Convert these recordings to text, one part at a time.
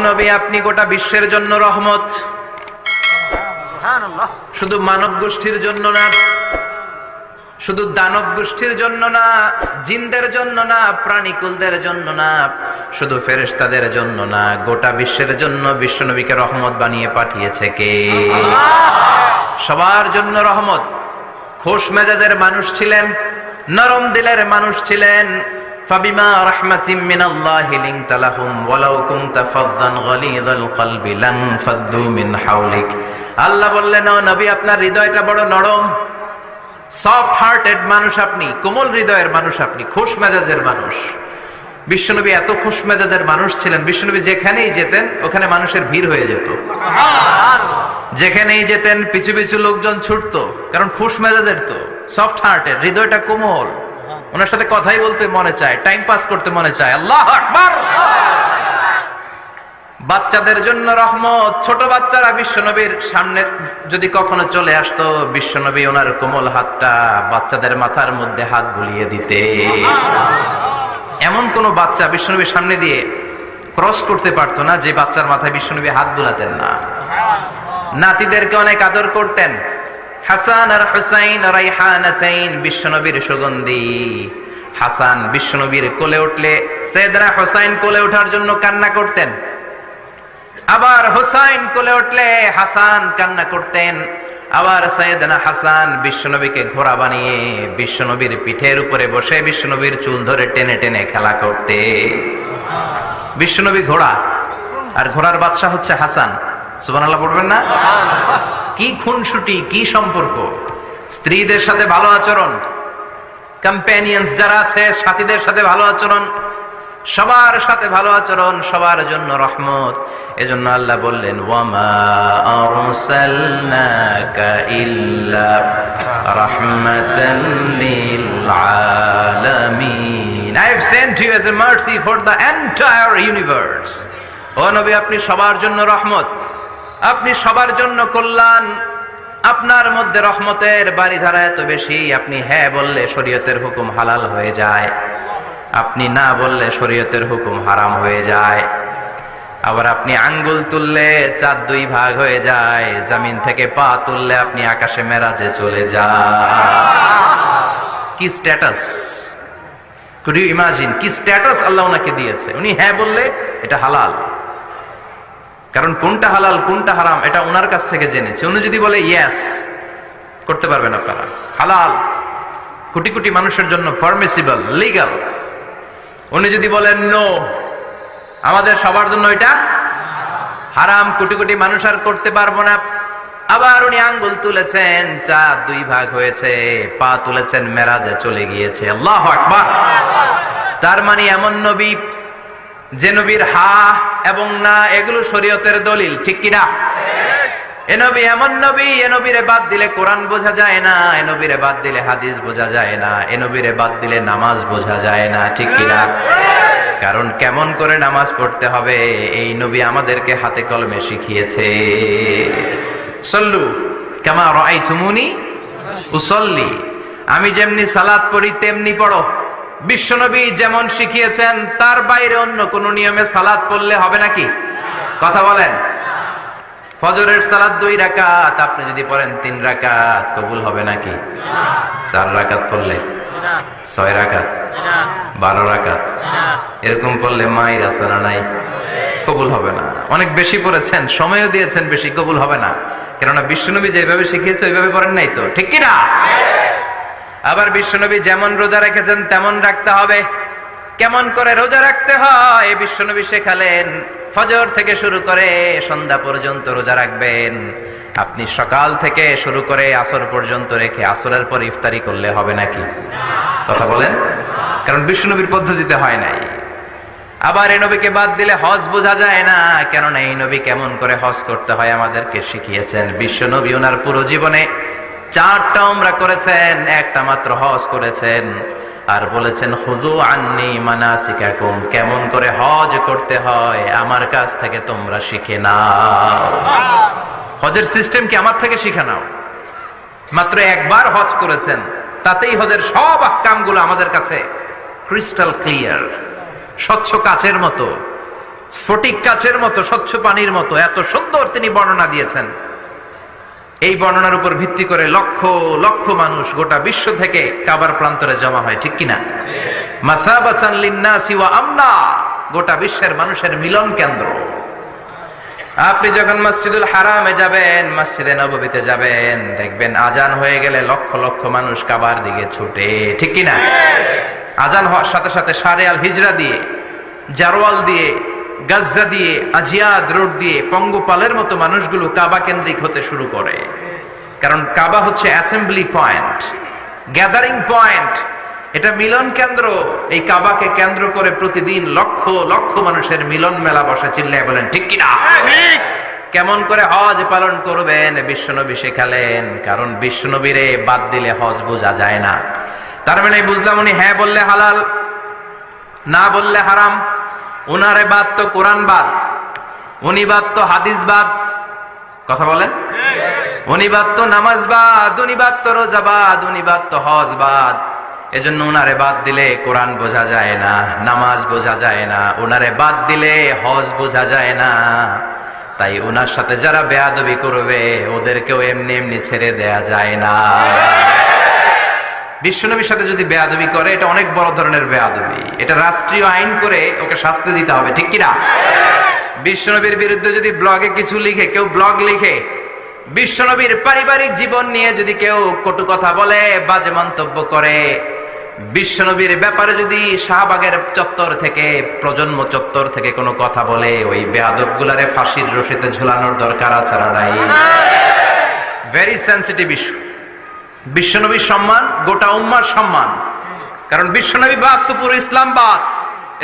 নবী, আপনি গোটা বিশ্বের জন্য রহমত। শুধু মানব গোষ্ঠীর জন্য না, শুধু দানব গোষ্ঠীর জন্য না, জিনদের জন্য না, প্রাণীকুলদের জন্য না, শুধু ফেরেশতাদের জন্য না, গোটা বিশ্বের জন্য বিশ্বনবীকে রহমত বানিয়ে পাঠিয়েছে কে? সবার জন্য রহমত। খোশ মেজাজের মানুষ ছিলেন, নরম দিলের মানুষ ছিলেন। ফাবিমা রাহমাতিম মিনাল্লাহি লিনতা লাহুম ওয়ালাউ কুনতা ফাযযান গালিযাল কলবি লানফাদ্দু মিন হাওলিক। আল্লাহ বললেন, ও নবী, আপনার হৃদয়টা বড় নরম, সফট হার্টেড মানুষ আপনি, কোমল হৃদয়ের মানুষ আপনি, খোশ মেজাজের মানুষ। বিশ্বনবী এত খোশ মেজাজের মানুষ ছিলেন, বিশ্বনবী যেখানেই যেতেন ওখানে মানুষের ভিড় হয়ে যেত। যেখানেই যেতেন পিছু পিছু লোকজন ছুটতো, কারণ খোশ মেজাজের তো, সফট হার্টেড, হৃদয়টা কোমল। ওনার সাথে কথাই বলতে মনে চায়, টাইম পাস করতে মনে চায়। আল্লাহু আকবার। বাচ্চাদের জন্য রহমত। ছোট বাচ্চারা বিশ্বনবীর সামনে যদি কখনো চলে আসতো, বিশ্বনবী ওনার কোমল হাতটা বাচ্চাদের মাথার মধ্যে হাত বুলিয়ে দিতে। এমন কোন বাচ্চা বিশ্বনবীর সামনে দিয়ে ক্রস করতে পারতো না যে বাচ্চার মাথায় বিশ্বনবী হাত বুলাতেন না। নাতিদেরকে অনেক আদর করতেন। হাসান আর হুসাইন রাইহানাতাইন, বিশ্বনবীর সুগন্ধি। হাসান বিশ্বনবীর কোলে উঠলে সাইয়েদনা হুসাইন কোলে ওঠার জন্য কান্না করতেন, আবার হুসাইন কোলে উঠলে হাসান কান্না করতেন। আবার সাইয়েদনা হাসান বিশ্বনবীকে ঘোড়া বানিয়ে বিশ্বনবীর পিঠের উপরে বসে বিশ্বনবীর চুল ধরে টেনে টেনে খেলা করতে। বিশ্বনবী ঘোড়া, আর ঘোড়ার বাদশা হচ্ছে হাসান। সুবহানাল্লাহ পড়বেন না? কি খুনসুটি, কি সম্পর্ক! স্ত্রীদের সাথে ভালো আচরণ, কম্প্যানিয়ন্স যারা আছে সাথীদের সাথে ভালো আচরণ, সবার সাথে ভালো আচরণ, সবার জন্য রহমত। এজন্য আল্লাহ বললেন, ওয়ামা আরসালনাকা ইল্লা রাহমাতাল লিল আলামিন। I have sent you as a mercy for the entire universe. ও নবী, আপনি সবার জন্য রহমত, আপনি সবার জন্য কল্যাণ। আপনার মধ্যে রহমতের বাড়িধারা এত বেশি, আপনি হ্যাঁ বললে শরীয়তের হুকুম হালাল হয়ে যায়, আপনি না বললে শরীয়তের হুকুম হারাম হয়ে যায়। আবার আপনি আঙ্গুল তুললে চাঁদ দুই ভাগ হয়ে যায়, জমিন থেকে পা তুললে আপনি আকাশে মেরাজে চলে যান। কি স্ট্যাটাস! কুড ইউ ইমাজিন কি স্ট্যাটাস আল্লাহ ওনাকে দিয়েছে। উনি হ্যাঁ বললে এটা হালাল, কারণ কোনটা হালাল কোনটা হারাম এটা ওনার কাছ থেকে জেনেছে। উনি যদি বলে ইয়েস, করতে পারবেন আপনারা, হালাল, কোটি কোটি মানুষের জন্য পারমিসিবল, লিগ্যাল। উনি যদি বলেন নো, আমাদের সবার জন্য এটা হারাম, কোটি কোটি মানুষ আর করতে পারবো না। আবার উনি আঙ্গুল তুলেছেন, চাঁদ দুই ভাগ হয়েছে, পা তুলেছেন, মেরাজে চলে গিয়েছে। আল্লাহু আকবার। তার মানে এমন নবী যে নবীর হা এবং না এগুলো শরীয়তের দলিল, ঠিক কিনা? এ নবী এমন নবী, এ নবীরে বাদ দিলে কোরআন বোঝা যায় না, এ নবীরে বাদ দিলে হাদিস বোঝা যায় না, এ নবীরে বাদ দিলে নামাজ বোঝা যায় না, ঠিক কিনা? কারণ কেমন করে নামাজ পড়তে হবে এই নবী আমাদেরকে হাতে কলমে শিখিয়েছে। সল্লু কামা রাআইতুমুনি উসাল্লি, আমি যেমনি সালাত পড়ি তেমনি পড়ো। বিশ্বনবী যেমন শিখিয়েছেন তার বাইরে অন্য কোন নিয়মে সালাত পড়লে হবে নাকি? কথা বলেন। ফজরের সালাত 2 রাকাত, আপনি যদি পড়েন 3 রাকাত, কবুল হবে নাকি? 4 রাকাত পড়লে, 6 রাকাত, 12 রাকাত, এরকম পড়লে মায়ের আসানা নাই, কবুল হবে না। অনেক বেশি পড়েছেন, সময়ও দিয়েছেন বেশি, কবুল হবে না। কেননা বিশ্বনবী যেভাবে শিখিয়েছে ওইভাবে পড়েন নাই তো, ঠিক কিনা? আবার বিশ্বনবী যেমন রোজা রেখেছেন তেমন রাখতে হবে। কেমন করে রোজা রাখতে হয় বিশ্বনবী শেখালেন। ফজর থেকে শুরু করে সন্ধ্যা পর্যন্ত রোজা রাখবেন। আপনি সকাল থেকে শুরু করে আসর পর্যন্ত রেখে আসরের পর ইফতারি করলে হবে নাকি? কথা বলেন। কারণ বিশ্বনবীর পদ্ধতিতে হয় নাই। আবার এই নবীকে বাদ দিলে হজ বোঝা যায় না, কেননা এই নবী কেমন করে হজ করতে হয় আমাদেরকে শিখিয়েছেন। বিশ্বনবী ওনার পুরো জীবনে 4টা উমরা করেছেন, একটা মাত্র হজ করেছেন। আর বলেছেন খুযু আন্নী মানাসিকাকুম, কেমন করে হজ করতে হয় আমার কাছ থেকে তোমরা শিখে নাও। হজের সিস্টেম কি আমার থেকে শিখে নাও। মাত্র একবার হজ করেছেন, তাতেই হজের সব আহকামগুলো আমাদের কাছে ক্রিস্টাল ক্লিয়ার, স্বচ্ছ কাচের মতো। স্ফটিক কাচের মতো, স্বচ্ছ পানির মতো, এত সুন্দর তিনি বর্ণনা দিয়েছেন। এই বর্ণনার উপর ভিত্তি করে লক্ষ লক্ষ মানুষ গোটা বিশ্ব থেকে কাবার প্রান্তরে জমা হয়, ঠিক কিনা? মাসাবাতান লিন্নাসি ওয়া আমনা, গোটা বিশ্বের মানুষের মিলন কেন্দ্র। আপনি যখন মসজিদুল হারামে যাবেন, মসজিদে নববীতে যাবেন, দেখবেন আজান হয়ে গেলে লক্ষ লক্ষ মানুষ কাবার দিকে ছুটে, ঠিক কিনা? আজান হওয়ার সাথে সাথে শারে আল হিজরা দিয়ে, জারওয়াল দিয়ে, গাজ্জা দিয়ে, আজিয়াদ রোড দিয়ে পঙ্গপালের মতো মানুষগুলো কাবা কেন্দ্রিক হতে শুরু করে। কারণ কাবা হচ্ছে অ্যাসেম্বলি পয়েন্ট, গ্যাদারিং পয়েন্ট, এটা মিলন কেন্দ্র। এই কাবাকে কেন্দ্র করে প্রতিদিন লক্ষ লক্ষ মানুষের মিলন মেলা বসে। চিল্লায় বলেন ঠিক কিনা? কেমন করে হজ পালন করবেন বিশ্বনবী শেখালেন। কারণ বিশ্বনবীরে বাদ দিলে হজ বোঝা যায় না। তার মানে বুঝলাম উনি হ্যাঁ বললে হালাল, না বললে হারাম। উনারে বাদ তো কোরআন বাদ, উনি বাদ তো হাদিস বাদ। কথা বলেন? উনি বাদ তো নামাজ বাদ, উনি বাদ তো রোজা বাদ, উনি বাদ তো হজ বাদ। এজন্য উনারে বাদ দিলে কোরআন বোঝা যায় না, নামাজ বোঝা যায় না, উনারে বাদ দিলে হজ বোঝা যায় না। তাই উনার সাথে যারা বেয়াদবি করবে ওদেরকেও এমনি এমনি ছেড়ে দেয়া যায় না। বিশ্বনবীর সাথে যদি বেয়াদবি করে এটা অনেক বড় ধরনের বেয়াদবি, এটা রাষ্ট্রীয় আইন করে ওকে শাস্তি দিতে হবে, ঠিক কিনা? বিশ্বনবীর বিরুদ্ধে যদি ব্লগে কিছু লিখে, কেউ ব্লগ লিখে, বিশ্বনবীর পারিবারিক জীবন নিয়ে যদি কেউ কটু কথা বলে, বাজে মন্তব্য করে, বিশ্বনবীর ব্যাপারে যদি শাহবাগের চত্বর থেকে, প্রজন্ম চত্বর থেকে কোনো কথা বলে, ওই বেয়াদব গুলারে ফাঁসির রশিতে ঝুলানোর দরকার আছে না নাই? Very sensitive issue. বিশ্বনবীর সম্মান গোটা উম্মার সম্মান। কারণ বিশ্বনবী বাদ তো পুরো ইসলাম বাদ।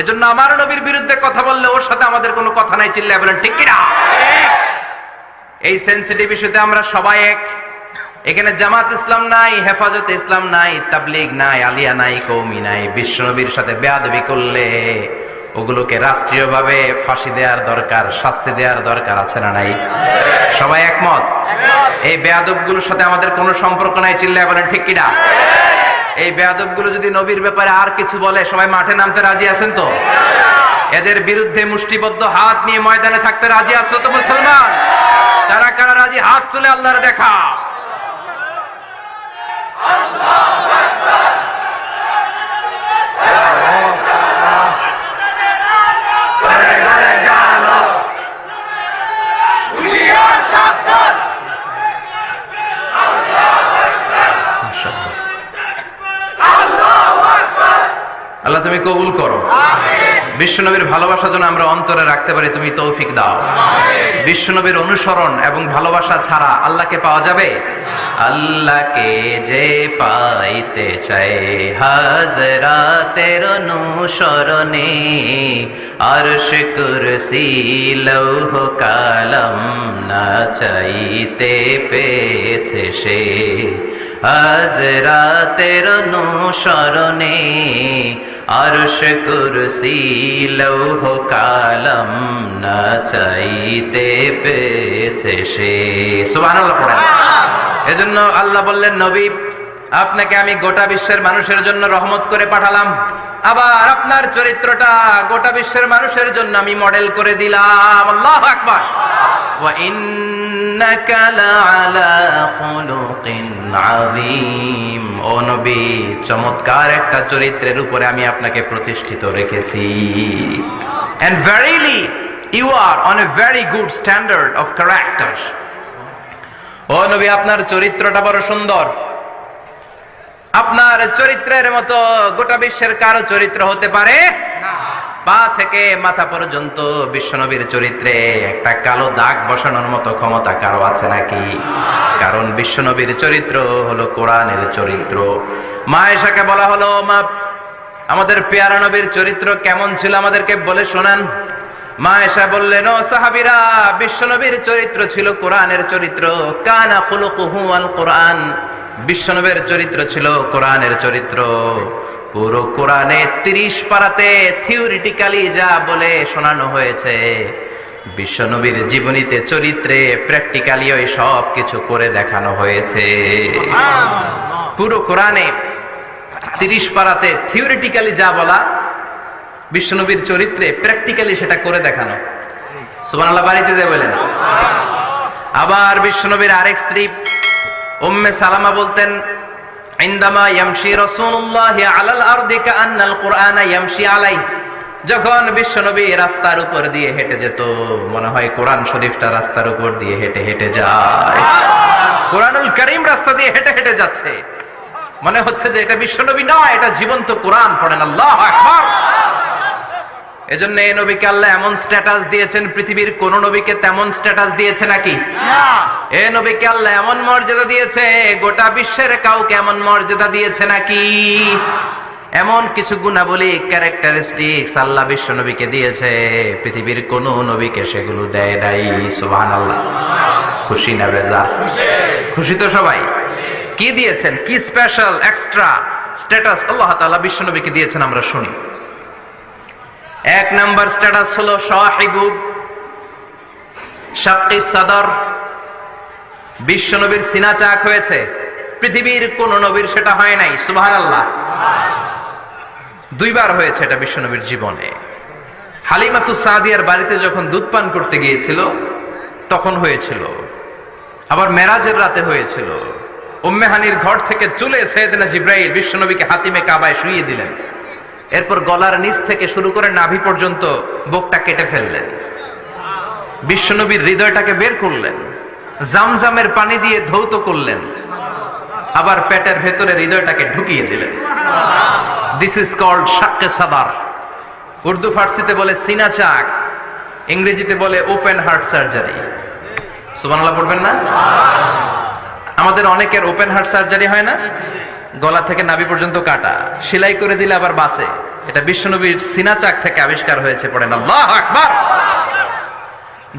এজন্য আমার নবীর বিরুদ্ধে কথা বললে ওর সাথে আমাদের কোনো কথা নাই। চিল্লায় বলেন ঠিক কিনা? এই সেনসিটিভ ইস্যুতে আমরা সবাই এক। এখানে জামাত ইসলাম নাই, হেফাজত ইসলাম নাই, তাবলীগ নাই, আলিয়া নাই, কওমি নাই। বিশ্বনবীর সাথে বেয়াদবি করলে ওগুলোকে রাষ্ট্রীয়ভাবে ফাঁসি দেওয়ার দরকার, শাস্তি দেওয়ার দরকার আছে না নাই? সবাই একমত? এই বেয়াদবগুলোর সাথে আমাদের কোনো সম্পর্ক নাই। চিল্লায় বলেন ঠিক কিনা? এই বেয়াদবগুলো যদি নবীর ব্যাপারে আর কিছু বলে সবাই মাঠে নামতে রাজি আছেন তো? এদের বিরুদ্ধে মুষ্টিবদ্ধ হাত নিয়ে ময়দানে থাকতে রাজি আছো তো মুসলমান? যারা কারা রাজি হাত তুলে আল্লাহর দেখা। আল্লাহ তুমি কবুল করো। বিশ্বনবীর ভালোবাসা যেন আমরা অন্তরে রাখতে পারি, তুমি তৌফিক দাও। বিশ্বনবীর অনুসরণ এবং ভালোবাসা ছাড়া আল্লাহকে পাওয়া যাবে? আল্লাহকে যে পাইতে চায় হাজরাতের অনুসরণে, আরশ কুরসি লৌহ কালাম না চাইতে পেয়েছে সে। হাজরাতের অনুসরণে আরশ কুরসি লৌহ কালাম না চাইতে পেয়েছে সে। সুবহানাল্লাহ পড়েন। এজন্য আল্লাহ বললেন, নবী আপনাকে আমি গোটা বিশ্বের মানুষের জন্য রহমত করে পাঠালাম। আবার আপনার চরিত্রটা গোটা বিশ্বের মানুষের জন্য আমি মডেল করে দিলাম। আল্লাহু আকবার। ওয়া ইন্নাকা লাআলা খুলুকিন আযীম। ও নবী, চমৎকার একটা চরিত্রের উপরে আমি আপনাকে প্রতিষ্ঠিত রেখেছি। And verily you are on a very good standard of character. ও নবী, আপনার চরিত্রটা বড় সুন্দর। আপনার চরিত্রের মতো গোটা বিশ্বের কারো চরিত্র হতে পারে না। পা থেকে মাথা পর্যন্ত বিশ্বনবীর চরিত্রে একটা কালো দাগ বসানোর মতো ক্ষমতা কারো আছে নাকি? কারণ বিশ্বনবীর চরিত্র হলো কোরআনের চরিত্র। মা আয়েশাকে বলা হলো, মা আমাদের পেয়ারা নবীর চরিত্র কেমন ছিল আমাদেরকে বলে শোনান। মা আয়েশা বললেন, ও সাহাবীরা, বিশ্বনবীর চরিত্র ছিল কোরআনের চরিত্র। কানা খুলুকুহু আল কোরআন। বিশ্বনবীর চরিত্র ছিল কোরআনের চরিত্র। পুরো কোরআনে 30 পারাতে থিওরিটিক্যালি যা বলে শোনানো হয়েছে, বিশ্বনবীর জীবনীতে চরিত্রে প্র্যাকটিক্যালি ওই সব কিছু করে দেখানো হয়েছে। পুরো কোরআনে 30 পারাতে থিওরিটিক্যালি যা বলা, বিশ্বনবীর চরিত্রে প্র্যাকটিক্যালি সেটা করে দেখানো। সুবহানাল্লাহ বাড়িতে যে বলেন। আবার বিশ্বনবীর আরেক স্ত্রী উম্মে সালামা বলতেন, ইনদামা ইয়ামশি রাসূলুল্লাহ আলাল আরদি কাআন্নাল কুরআনা ইয়ামশি আলাইহি, যখন বিশ্বনবী রাস্তার উপর দিয়ে হেঁটে যেত মনে হয় কোরআন শরীফটা রাস্তার উপর দিয়ে হেঁটে হেঁটে যায়। কোরআনুল কারীম রাস্তা দিয়ে হেঁটে হেঁটে যাচ্ছে, মনে হচ্ছে যে এটা বিশ্বনবী নয়, এটা জীবন্ত কোরআন। পড়েন আল্লাহু আকবার। এজন্য এই নবীকে আল্লাহ এমন স্ট্যাটাস দিয়েছেন, পৃথিবীর কোন নবীকে তেমন স্ট্যাটাস দিয়েছে নাকি? এই নবীকে আল্লাহ এমন মর্যাদা দিয়েছে, গোটা বিশ্বের কাউকে এমন মর্যাদা দিয়েছে নাকি? এমন কিছু গুণাবলী, ক্যারেক্টারিস্টিক্স আল্লাহ বিশ্ব নবীকে দিয়েছে, পৃথিবীর কোন নবীকে সেগুলো দেয় নাই। সুবহানাল্লাহ। খুশি না বেজার? খুশি তো সবাই। কি দিয়েছেন, কি স্পেশাল এক্সট্রা স্ট্যাটাস আল্লাহ তাআলা বিশ্ব নবীকে দিয়েছেন আমরা শুনি। এক নাম্বার স্ট্যাটাস হলো সাহিবু শাক্কি সাদর। বিশ্ব নবীর সিনা চাক হয়েছে, পৃথিবীর কোন নবীর সেটা হয় নাই। সুবহানাল্লাহ। দুইবার হয়েছে এটা বিশ্ব নবীর জীবনে। হালিমাতুস সাদিয়ার বাড়িতে যখন দুধ পান করতে গিয়েছিল তখন হয়েছিল, আবার মেরাজের রাতে হয়েছিল। উম্মে হানির ঘর থেকে চলে সাইয়েদনা জিবরাইল বিশ্ব নবীকে হাতিমে কাবায় শুইয়ে দিলেন, এরপর গলার নিচ থেকে শুরু করে নাভি পর্যন্ত বুকটা কেটে ফেললেন, বিশ্বনবীর হৃদয়টাকে বের করলেন, জামজামের পানি দিয়ে ধৌত করলেন, আবার পেটের ভেতরে হৃদয়টাকে ঢুকিয়ে দিলেন। দিস ইজ কল্ড শাক্কে সাদার। উর্দু ফার্সিতে বলে সিনা চাক, ইংরেজিতে বলে ওপেন হার্ট সার্জারি। সুবহানাল্লাহ পড়বেন না? আমাদের অনেকের ওপেন হার্ট সার্জারি হয় না, গলা থেকে নাভি পর্যন্ত কাটা, সেলাই করে দিলে আবার বাঁচে। এটা বিশ্বনবীর সিনা চাক থেকে আবিষ্কার হয়েছে। পড়েন আল্লাহু আকবার।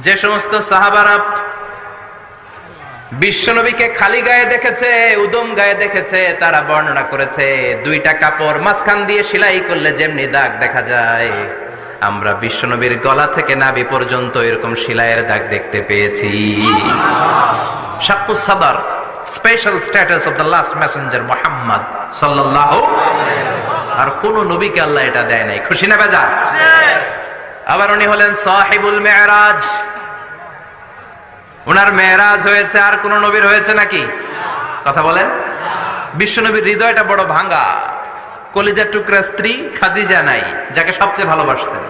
যে সমস্ত সাহাবারা বিশ্বনবীকে খালি গায়ে দেখেছে, উদম গায়ে দেখেছে, তারা বর্ণনা করেছে দুইটা কাপড় মাঝখান দিয়ে সেলাই করলে যেমনি দাগ দেখা যায়, আমরা বিশ্বনবীর গলা থেকে নাভি পর্যন্ত এরকম সেলাইয়ের দাগ দেখতে পেয়েছি। শাক্কুস সাদর, special status of the last Messenger Muhammad সাল্লাল্লাহু। আর কোন নবীকে আল্লাহ এটা দেয় নাই। খুশি না বেজার? আবার উনি হলেন সাহিবুল মেরাজ। ওনার মেরাজ হয়েছে, আর কোন নবীর হয়েছে নাকি? কথা বলেন। বিশ্বনবীর হৃদয়টা বড় ভাঙা, কলিজার টুকরা স্ত্রী খাদিজা নাই, যাকে সবচেয়ে ভালোবাসতেন,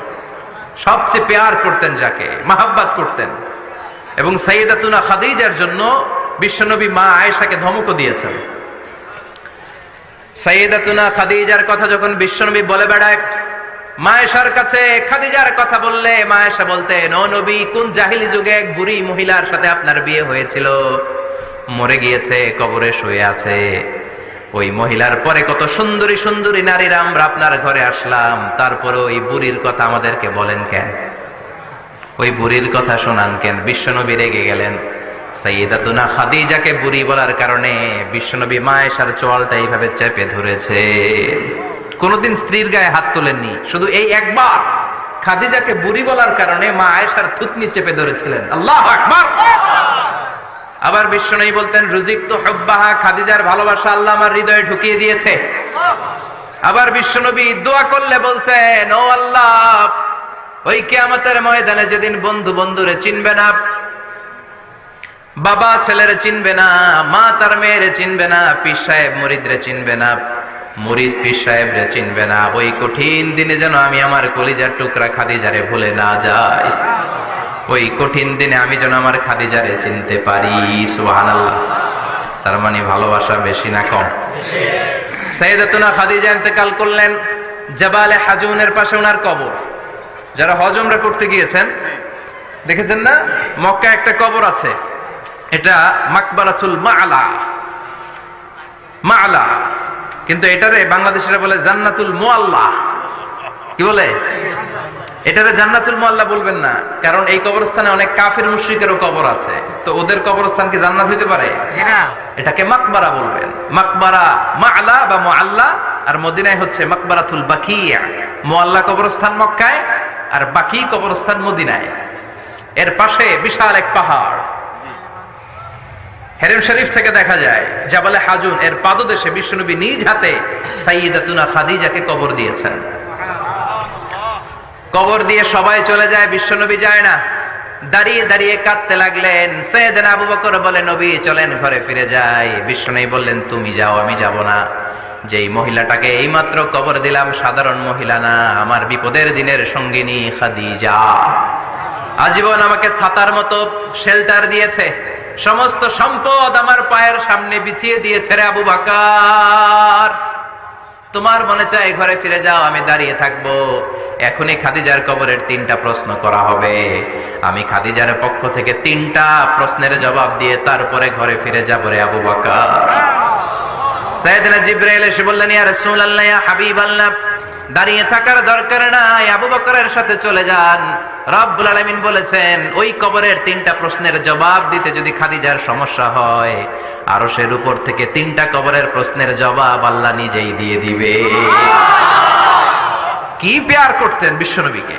সবচেয়ে পেয়ার করতেন, যাকে মাহাব্বাত করতেন। এবং সাইয়েদাতুনা খাদিজার জন্য বিশ্বনবী মা আয়েশাকে ধমকও দিয়েছেন। সাইয়েদাতুনা খাদিজার কথা যখন বিশ্বনবী বলে বেড়ায় মা আয়েশার কাছে, খাদিজার কথা বললে মা আয়েশা বলতেন, ও নবী, কোন জাহিলি যুগে এক বুড়ি মহিলার সাথে আপনার বিয়ে হয়েছিল, মরে গিয়েছে, কবরে শুয়ে আছে। ওই মহিলার পরে কত সুন্দরী সুন্দরী নারীরা আমরা আপনার ঘরে আসলাম, তারপরে ওই বুড়ির কথা আমাদেরকে বলেন কেন? ওই বুড়ির কথা শোনান কেন? বিশ্বনবী রেগে গেলেন। সাইয়েদাতুনা খাদিজাকে বুড়ি বলার কারণে বিশ্বনবী মা আয়েশার চোয়ালটা এইভাবে চেপে ধরেছে। কোনদিন স্ত্রীর গায়ে হাত তোলেননি, শুধু এই একবার খাদিজাকে বুড়ি বলার কারণে মা আয়েশার থুতনি চেপে ধরেছিলেন। আল্লাহু আকবার। আবার বিশ্বনবী বলতেন, রুজিকতু হুব্বাহা, খাদিজার ভালোবাসা আল্লাহ আমার হৃদয়ে ঢুকিয়ে দিয়েছে। আবার বিশ্বনবী দোয়া করলে বলতেন, ও আল্লাহ, ওই কিয়ামতের ময়দানে যেদিন বন্ধু বন্ধুরে চিনবে না, বাবা ছেলেরে চিনবে না, মা তার মেয়েরে চিনবে না, পীর সাহেব মুরিদরে চিনবে না, মুরিদ পীর সাহেবরে চিনবে না, ওই কঠিন দিনে যেন আমি আমার কলিজার টুকরা খাদিজারে ভুলে না যাই। ওই কঠিন দিনে আমি যেন আমার খাদিজারে চিনতে পারি। সুবহানাল্লাহ। তার মানে ভালোবাসা বেশি না কম? সাইয়েদাতুনা খাদিজা ইন্তেকাল করলেন, জাবালে হাজুনের পাশে ওনার কবর। যারা হজ উমরা করতে গিয়েছেন দেখেছেন না, মক্কায় একটা কবর আছে, এটা মাকবারাতুল মা'লা। মা'লা, কিন্তু এটারে বাংলাদেশিরা বলে জান্নাতুল মুআল্লা। কি বলে? এটারে জান্নাতুল মুআল্লা বলবেন না, কারণ এই কবরস্থানে অনেক কাফির মুশরিকেরও কবর আছে, তো ওদের কবরস্থান কি জান্নাত হইতে পারে? না। এটাকে মাকবারা বলবেন। মাকবারা মা'লা বা মুআল্লা, আর মদিনায় হচ্ছে মাকবারাতুল বাকিয়া। মুআল্লা কবরস্থান মক্কায়, আর বাকি কবরস্থান মদিনায়। এর পাশে বিশাল এক পাহাড়, হেরেম শরীফ থেকে দেখা যায় জাবালে হাজুন, এর পাদদেশে বিশ্বনবী নিজ হাতে সাইয়েদাতুনা খাদিজাকে কবর দিয়েছেন। কবর দিয়ে সবাই চলে যায়, বিশ্বনবী যায় না। দাঁড়িয়ে দাঁড়িয়ে কাঁদতে লাগলেন। সাইয়েদনা আবু বকর বলে, নবী চলেন ঘরে ফিরে যাই। বিশ্বনবী বললেন, তুমি যাও, আমি যাব না। যেই মহিলাটাকে এইমাত্র কবর দিলাম সাধারণ মহিলা না, আমার বিপদের দিনের সঙ্গিনী খাদিজা। আজীবন আমাকে ছাতার মতো শেল্টার দিয়েছে, সমস্ত সম্পদ আমার পায়ের সামনে বিছিয়ে দিয়েছে রে আবু বকর। তোমার মনে চায় ঘরে ফিরে যাও, আমি দাঁড়িয়ে থাকবো। এখনই খাদিজার কবরের 3টা প্রশ্ন করা হবে। আমি খাদিজার পক্ষ থেকে 3টা প্রশ্নের জবাব দিয়ে তারপরে ঘরে ফিরে যাবো রে আবু বকর। সাইয়েদনা জিবরাইল এসে বললেন, ইয়া রাসূলুল্লাহ, ইয়া হাবিবাল্লাহ, দাঁড়িয়ে থাকার দরকার নাই, আবু বকরের সাথে চলে যান। রব্বুল আলামিন বলেছেন, ওই কবরের 3টা প্রশ্নের জবাব দিতে যদি খাদিজার সমস্যা হয়, আরশের উপর থেকে 3টা কবরের প্রশ্নের জবাব আল্লাহ নিজেই দিয়ে দিবে। কি পেয়ার করতেন বিশ্বনবীকে।